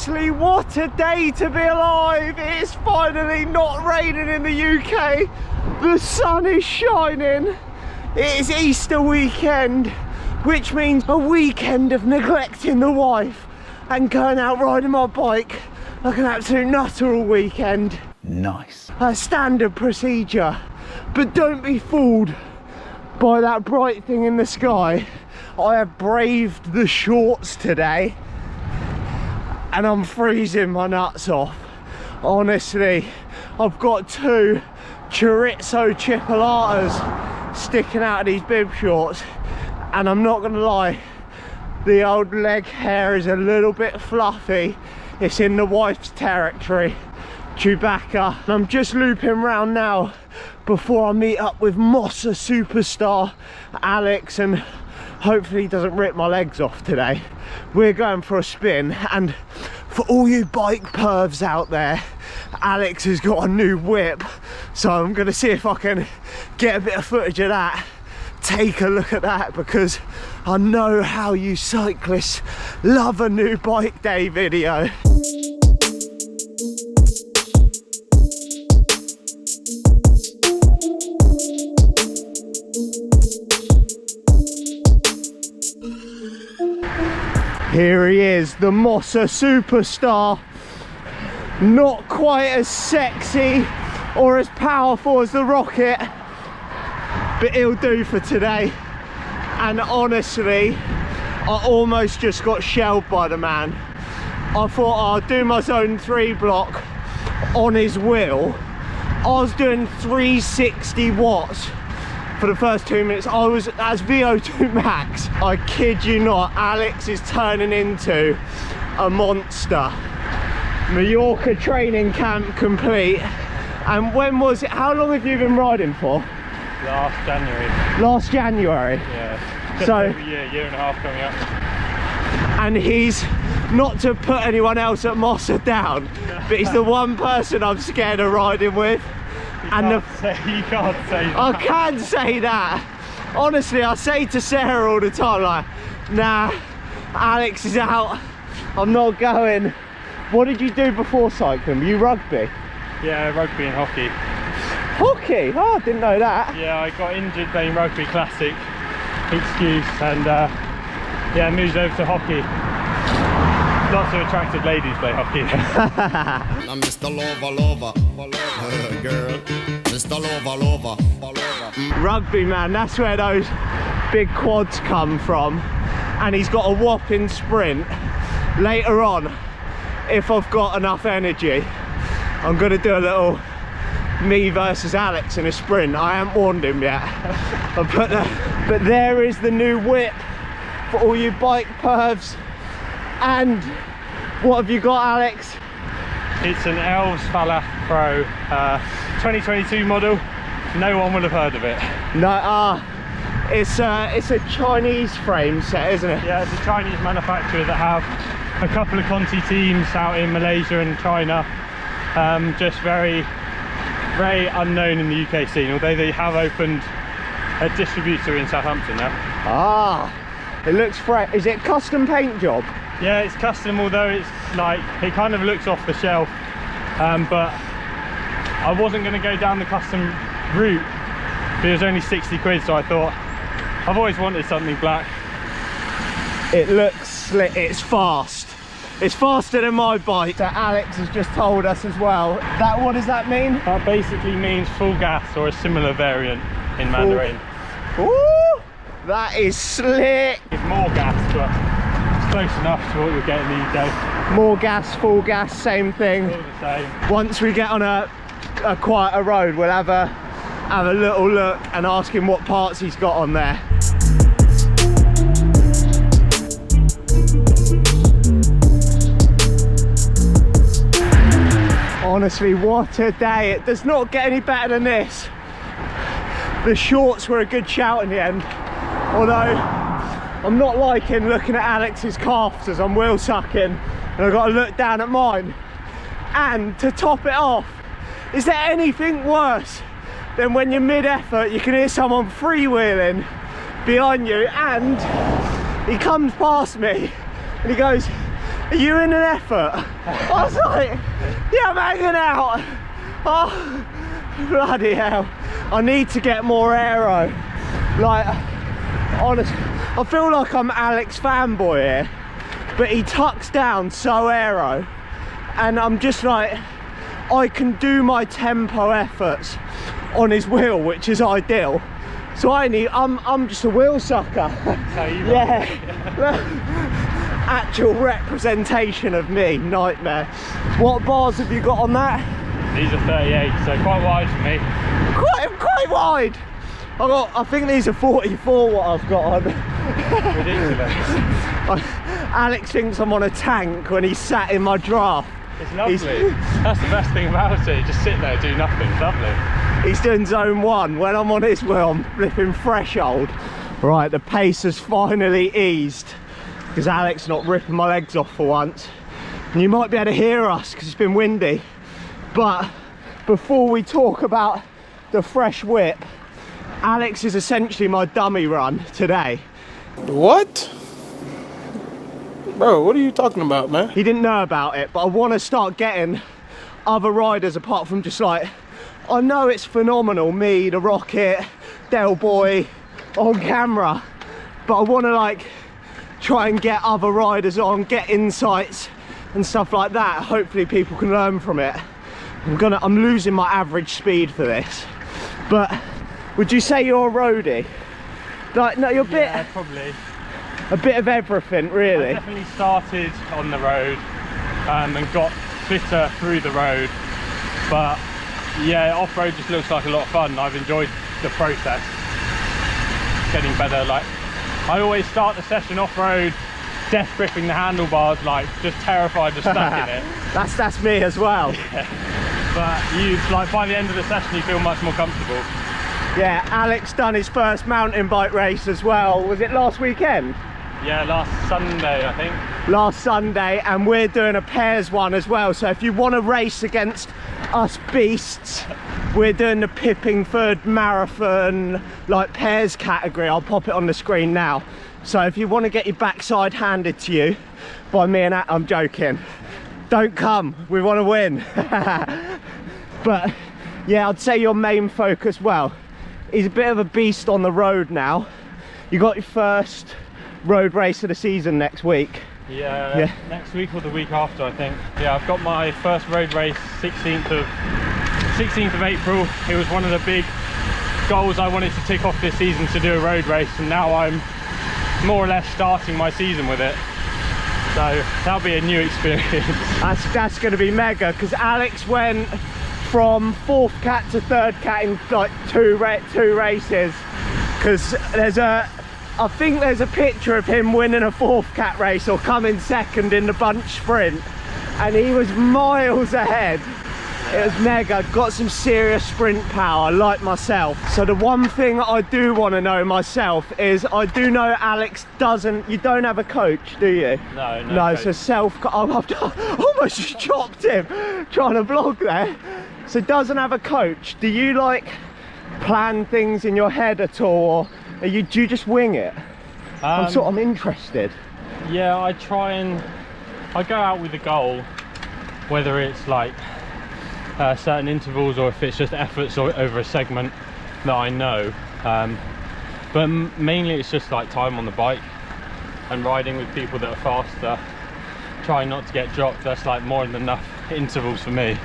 Honestly, what a day to be alive. It's finally not raining in the UK. The sun is shining. It is Easter weekend, which means a weekend of neglecting the wife and going out riding my bike like an absolute nutter all weekend. Nice. A standard procedure. But don't be fooled by that bright thing in the sky. I have braved the shorts today and I'm freezing my nuts off. Honestly, I've got two chorizo chipolatas sticking out of these bib shorts, and I'm not gonna lie, the old leg hair is a little bit fluffy. It's in the wife's territory, Chewbacca. And I'm just looping round now before I meet up with Mossa superstar Alex, and hopefully he doesn't rip my legs off today. We're going for a spin, and for all you bike pervs out there, Alex has got a new whip, so I'm gonna see if I can get a bit of footage of that. Take a look at that, because I know how you cyclists love a new bike day video. Here he is, the Mossa superstar. Not quite as sexy or as powerful as the Rocket, but he'll do for today. And honestly, I almost just got shelled by the man. I thought I'd do my zone 3 block on his wheel. I was doing 360 watts for the first 2 minutes. That's VO2 max. I kid you not, Alex is turning into a monster. Mallorca training camp complete. And when was it? How long have you been riding for? Last January. Last January? Yeah. Just So, over a year and a half coming up. And he's, not to put anyone else at Mossa down, but he's the one person I'm scared of riding with. You can't say that. I can say that. Honestly, I say to Sarah all the time, like, nah, Alex is out, I'm not going. What did you do before cycling? Were you rugby? Yeah, rugby and hockey. Hockey? Oh, I didn't know that. Yeah, I got injured playing rugby classic, excuse, and yeah, moved over to hockey. Lots of attractive ladies play hockey. I'm Mr. Lover, girl. Mr. Lover. Rugby, man, that's where those big quads come from. And he's got a whopping sprint. Later on, if I've got enough energy, I'm gonna do a little me versus Alex in a sprint. I haven't warned him yet. But there is the new whip for all you bike pervs. And what have you got, Alex? It's an Elves Falath Pro 2022 model. No one would have heard of it. No, it's a Chinese frame set, isn't it? Yeah, it's a Chinese manufacturer that have a couple of Conti teams out in Malaysia and China. Just very unknown in the UK scene, although they have opened a distributor in Southampton now. Ah, it looks fresh. Is it custom paint job? Yeah, it's custom, although it's like, it kind of looks off the shelf, but I wasn't going to go down the custom route, but it was only 60 quid, so I thought, I've always wanted something black. It looks slick, it's fast. It's faster than my bike, that Alex has just told us as well. What does that mean? That basically means full gas, or a similar variant in Mandarin. Ooh, that is slick. It's more gas, but it's close enough to what you'll get in the UK. More gas, full gas, same thing. All the same. Once we get on a quieter road, we'll have a little look and ask him what parts he's got on there. Honestly, what a day. It does not get any better than this. The shorts were a good shout in the end, although I'm not liking looking at Alex's calves as I'm wheel sucking, and I've got to look down at mine. And to top it off, is there anything worse than when you're mid-effort you can hear someone freewheeling behind you, and he comes past me and he goes, Are you in an effort? I was like, yeah, I'm hanging out. Oh, bloody hell. I need to get more aero. Like, honestly, I feel like I'm Alex fanboy here, but he tucks down so aero. And I'm just like, I can do my tempo efforts on his wheel, which is ideal. So I'm just a wheel sucker. Yeah. Actual representation of me, nightmare. What bars have you got on that? These are 38, so quite wide for me. Quite wide. I think these are 44 what I've got on. Ridiculous. Alex thinks I'm on a tank when he's sat in my draft. It's lovely. That's the best thing about it. Just sit there, do nothing. It's lovely. He's doing zone 1. When I'm on his wheel, I'm flipping threshold. Right, the pace has finally eased because Alex not ripping my legs off for once. And you might be able to hear us because it's been windy. But before we talk about the fresh whip, Alex is essentially my dummy run today. What? Bro, what are you talking about, man? He didn't know about it, but I want to start getting other riders apart from just like, I know it's phenomenal, me, the Rocket, Del Boy on camera, but I want to like try and get other riders on, get insights and stuff like that. Hopefully people can learn from it. I'm losing my average speed for this. But would you say you're a roadie? Like, no, you're a bit... Yeah, probably. A bit of everything, really. I definitely started on the road and got fitter through the road. But yeah, off-road just looks like a lot of fun. I've enjoyed the process. Getting better. Like, I always start the session off-road death gripping the handlebars, like just terrified of stuck in it. That's me as well. Yeah. But you, like, by the end of the session you feel much more comfortable. Yeah, Alex done his first mountain bike race as well. Was it last weekend? Yeah, last Sunday, I think. Last Sunday, and we're doing a pairs one as well. So if you want to race against us beasts, we're doing the Pippingford Marathon, like pairs category. I'll pop it on the screen now. So if you want to get your backside handed to you by me and I'm joking. Don't come, we want to win. But yeah, I'd say your main focus, well, he's a bit of a beast on the road now. You got your first road race of the season next week. Yeah, next week or the week after, I think. Yeah, I've got my first road race 16th of April. It was one of the big goals I wanted to tick off this season, to do a road race, and now I'm more or less starting my season with it. So that'll be a new experience. That's going to be mega, because Alex went from 4th cat to 3rd cat in like two races, because I think there's a picture of him winning a 4th cat race or coming 2nd in the bunch sprint, and he was miles ahead. It was mega. Got some serious sprint power like myself. So the one thing I do want to know myself is, I do know Alex you don't have a coach, do you? No, so I've almost just chopped him trying to vlog there. So doesn't have a coach. Do you like plan things in your head at all, or do you just wing it? I'm interested. Yeah, I go out with a goal, whether it's like certain intervals or if it's just efforts over a segment that I know, but mainly it's just like time on the bike and riding with people that are faster, trying not to get dropped. That's like more than enough intervals for me,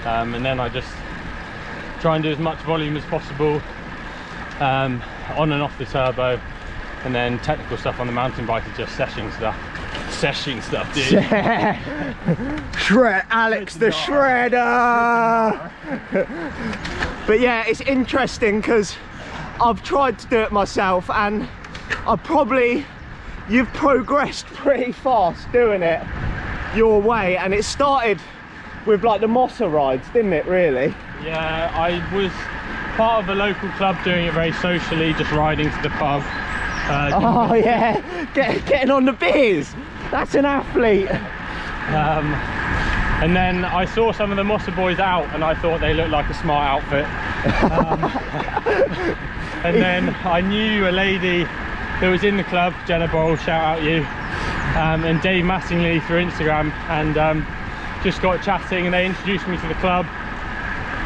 and then I just try and do as much volume as possible on and off the turbo, and then technical stuff on the mountain bike is just session stuff, dude. Alex the Shredder. But yeah, it's interesting because I've tried to do it myself, and you've progressed pretty fast doing it your way, and it started with like the Mossa rides, didn't it, really? Yeah, I was part of a local club doing it very socially, just riding to the pub. Oh yeah, getting on the beers. That's an athlete. And then I saw some of the Mossa boys out, and I thought they looked like a smart outfit. And then I knew a lady that was in the club, Jenna Bowl, shout out you. and Dave Mattingly through Instagram, and just got chatting, and they introduced me to the club.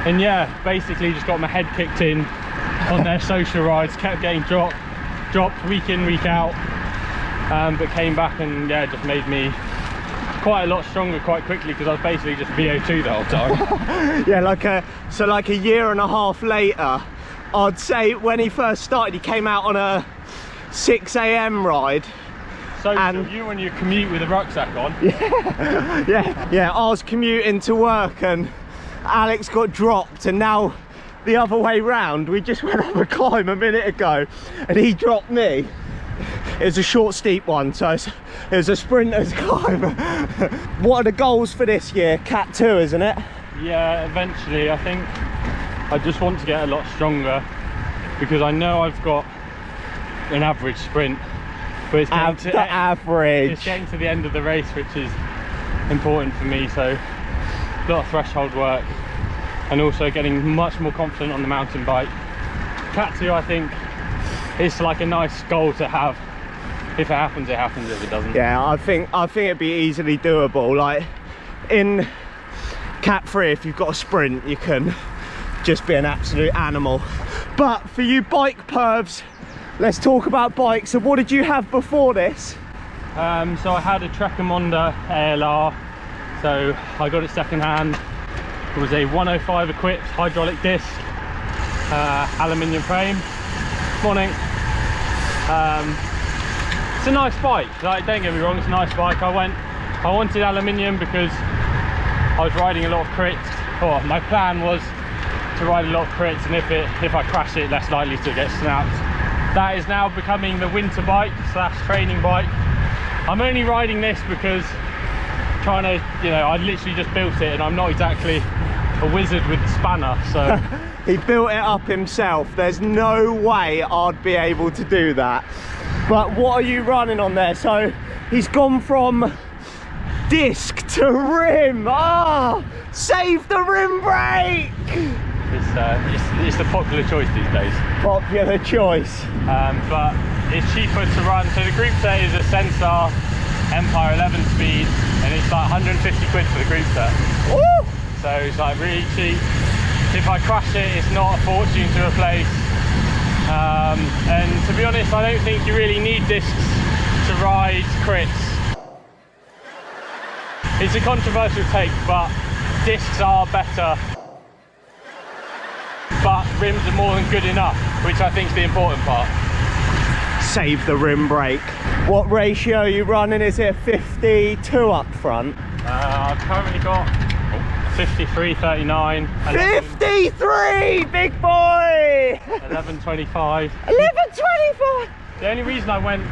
And yeah, basically just got my head kicked in on their social rides, kept getting dropped week in, week out, but came back and yeah, just made me quite a lot stronger quite quickly, because I was basically just VO2 the whole time. Yeah, like a year and a half later, I'd say when he first started, he came out on a 6 AM ride. So you on your commute with a rucksack on? Yeah, I was commuting to work and Alex got dropped, and now the other way round, we just went up a climb a minute ago and he dropped me. It was a short steep one, so it was a sprinter's climb. What are the goals for this year? Cat 2, isn't it? Yeah, eventually. I think I just want to get a lot stronger, because I know I've got an average sprint, but it's getting it's getting to the end of the race, which is important for me. So a lot of threshold work, and also getting much more confident on the mountain bike. Cat 2, I think, is like a nice goal to have. If it happens, it happens. If it doesn't, yeah, I think it'd be easily doable. Like in Cat 3, if you've got a sprint, you can just be an absolute animal. But for you bike pervs, let's talk about bikes. So what did you have before this? So I had a Trekker ALR, so I got it second hand. It was a 105 equipped hydraulic disc, aluminium frame. Morning. It's a nice bike, like, don't get me wrong, it's a nice bike. I wanted aluminium because I was riding a lot of crits, or my plan was to ride a lot of crits, and if I crash it, less likely to get snapped. That is now becoming the winter bike / training bike. I'm only riding this because trying to, I literally just built it, and I'm not exactly a wizard with the spanner, so he built it up himself. There's no way I'd be able to do that. But what are you running on there? So he's gone from disc to rim. Ah, save the rim brake. It's the popular choice these days. Popular choice. But it's cheaper to run. So the groupset is a Sensah Empire 11 speed, and it's like 150 quid for the groupset. Woo! So it's like really cheap. If I crash it, it's not a fortune to replace. And to be honest, I don't think you really need discs to ride crits. It's a controversial take, but discs are better, but rims are more than good enough, which I think is the important part. Save the rim brake. What ratio are you running? Is it 52 up front? I've currently got 53, 39. 53, big boy! 1125. 1125! The only reason I went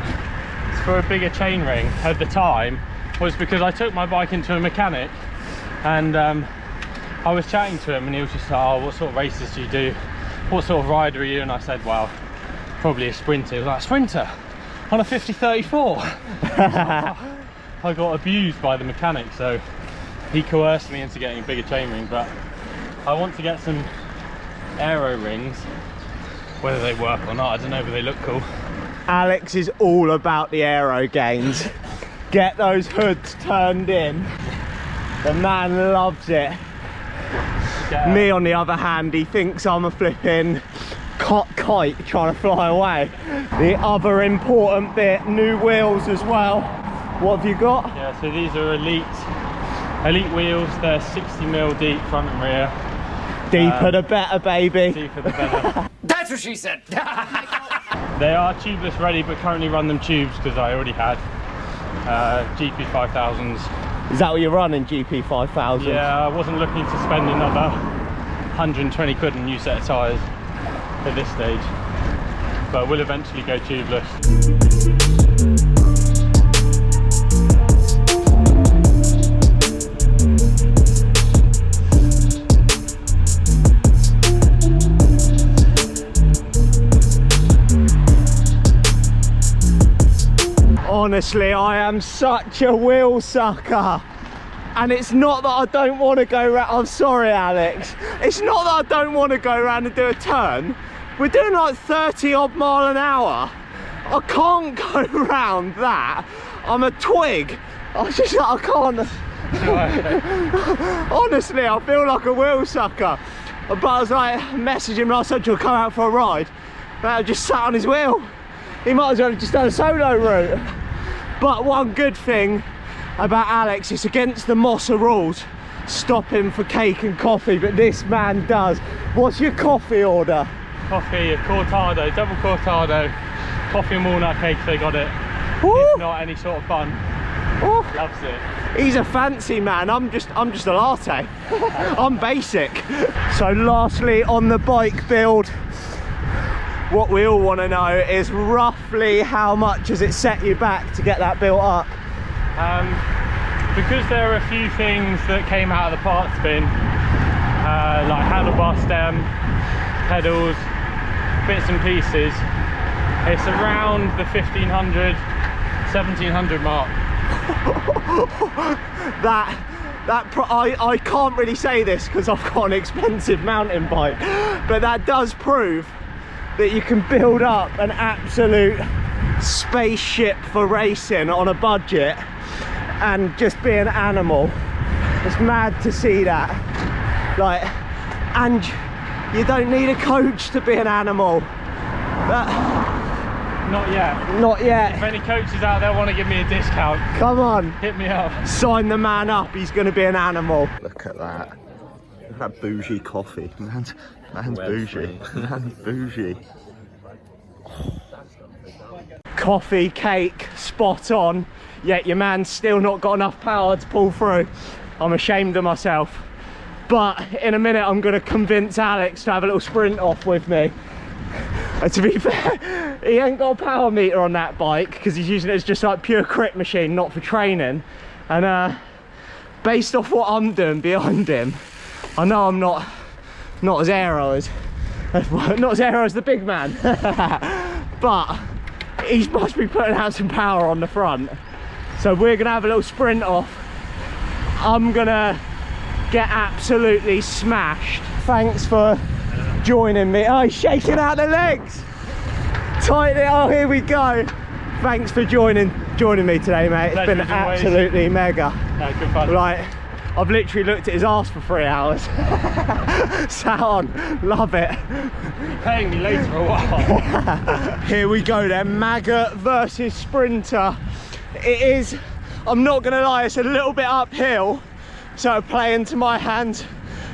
for a bigger chainring at the time was because I took my bike into a mechanic, and I was chatting to him, and he was just like, oh, what sort of races do you do? What sort of rider are you? And I said, well, probably a sprinter. He was like, sprinter? On a 50-34? I got abused by the mechanic, so he coerced me into getting a bigger chainring. But I want to get some aero rings. Whether they work or not, I don't know, but they look cool. Alex is all about the aero gains. Get those hoods turned in. The man loves it. Me, on the other hand, he thinks I'm a flipping kite trying to fly away. The other important bit, new wheels as well. What have you got? Yeah, so these are elite wheels. They're 60mm deep front and rear. Deeper the better, baby. Deeper the better. That's what she said. They are tubeless ready, but currently run them tubes because I already had GP 5000s. Is that what you're running, GP 5000? Yeah, I wasn't looking to spend another 120 quid on a new set of tyres at this stage, but we'll eventually go tubeless. Honestly, I am such a wheel sucker. And it's not that I don't want to go around. I'm sorry, Alex. It's not that I don't want to go around and do a turn. We're doing like 30 odd mile an hour. I can't go round that. I'm a twig. I can't. Honestly, I feel like a wheel sucker. But I was like, messaging him last night to come out for a ride. But I just sat on his wheel. He might as well have just done a solo route. But one good thing about Alex, it's against the Mossa rules. Stop him for cake and coffee, but this man does. What's your coffee order? Coffee, a cortado, double cortado, coffee and walnut cake if they got it. Woo! If not, any sort of bun. Woo! Loves it. He's a fancy man. I'm just a latte. I'm basic. So lastly, on the bike build, what we all want to know is roughly how much has it set you back to get that built up? Because there are a few things that came out of the parts bin, like handlebar stem, pedals, bits and pieces, it's around the 1500, 1700 mark. I can't really say this because I've got an expensive mountain bike, but that does prove that you can build up an absolute spaceship for racing on a budget and just be an animal. It's mad to see that. Like, and you don't need a coach to be an animal. Not yet. Not yet. If any coaches out there want to give me a discount, come on, hit me up. Sign the man up, he's going to be an animal. Look at that. Look at that bougie coffee. Man's bougie. Man's bougie. Coffee, cake, spot on, yet your man's still not got enough power to pull through. I'm ashamed of myself. But in a minute I'm going to convince Alex to have a little sprint off with me. And to be fair, he ain't got a power meter on that bike because he's using it as just like pure crit machine, not for training. And based off what I'm doing behind him, I know I'm not as aero as the big man. But he must be putting out some power on the front. So we're gonna have a little sprint off. I'm gonna get absolutely smashed. Thanks for joining me. Oh, he's shaking out the legs. Tighten it. Oh, here we go. Thanks for joining me today, mate. It's been absolutely mega. No, good fun. Like, I've literally looked at his arse for 3 hours. Sat on, love it. You're paying me later a while. Here we go then, Maggot versus Sprinter. It is, I'm not gonna lie, it's a little bit uphill, so I play into my hands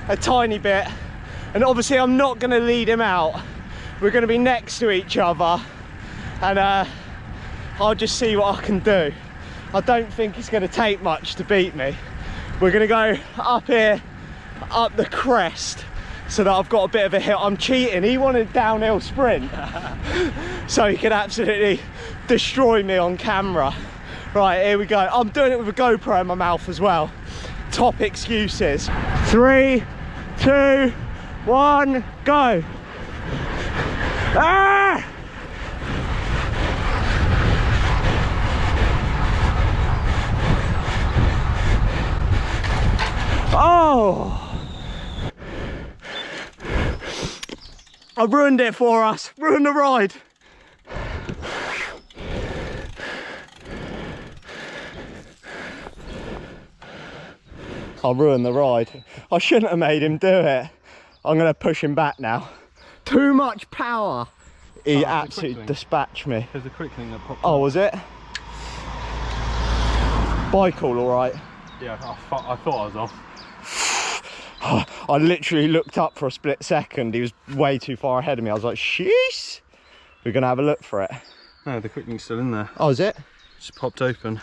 a tiny bit. And obviously I'm not gonna lead him out. We're gonna be next to each other, and I'll just see what I can do. I don't think it's gonna take much to beat me. We're gonna go up here, up the crest, so that I've got a bit of a hill. I'm cheating, he wanted downhill sprint. So he could absolutely destroy me on camera. Right, here we go. I'm doing it with a GoPro in my mouth as well. Top excuses. 3, 2, 1, go. Ah! Oh! I ruined it for us. Ruined the ride. I ruined the ride. I shouldn't have made him do it. I'm gonna push him back now. Too much power. He absolutely dispatched me. There's a quick thing that popped up. Oh, was it? Bike all right? Yeah, I thought I was off. I literally looked up for a split second. He was way too far ahead of me. I was like, sheesh. We're gonna have a look for it. No, the quick thing's still in there. Oh, is it? Just popped open.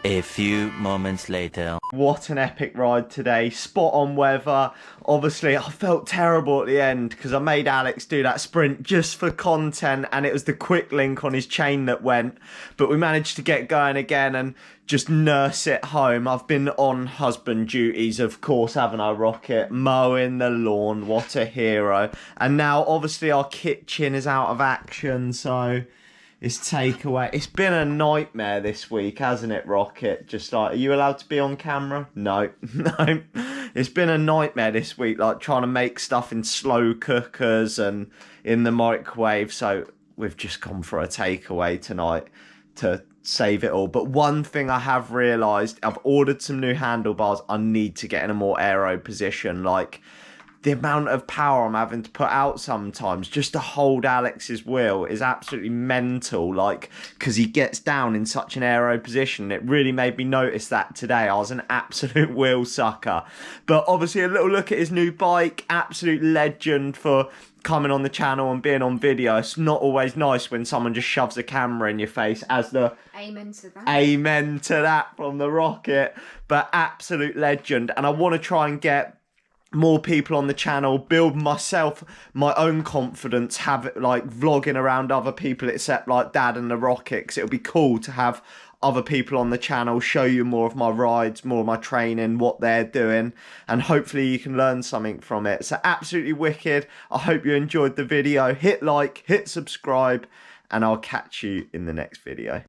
A few moments later. What an epic ride today. Spot on weather. Obviously, I felt terrible at the end because I made Alex do that sprint just for content, and it was the quick link on his chain that went. But we managed to get going again and just nurse it home. I've been on husband duties, of course, haven't I, Rocket? Mowing the lawn. What a hero. And now, obviously, our kitchen is out of action, so it's takeaway. It's been a nightmare this week, hasn't it, Rocket? Just like, are you allowed to be on camera? No, no. It's been a nightmare this week, like trying to make stuff in slow cookers and in the microwave. So we've just gone for a takeaway tonight to save it all. But one thing I have realised, I've ordered some new handlebars. I need to get in a more aero position. Like, the amount of power I'm having to put out sometimes just to hold Alex's wheel is absolutely mental, like, because he gets down in such an aero position. It really made me notice that today. I was an absolute wheel sucker. But obviously a little look at his new bike, absolute legend for coming on the channel and being on video. It's not always nice when someone just shoves a camera in your face, as the amen to that. Amen to that from the Rocket. But absolute legend. And I want to try and get more people on the channel, build myself my own confidence, have it like vlogging around other people except like Dad and the Rocket, 'cause it'll be cool to have other people on the channel, show you more of my rides, more of my training, what they're doing, and hopefully you can learn something from it. So absolutely wicked. I hope you enjoyed the video. Hit like, hit subscribe, and I'll catch you in the next video.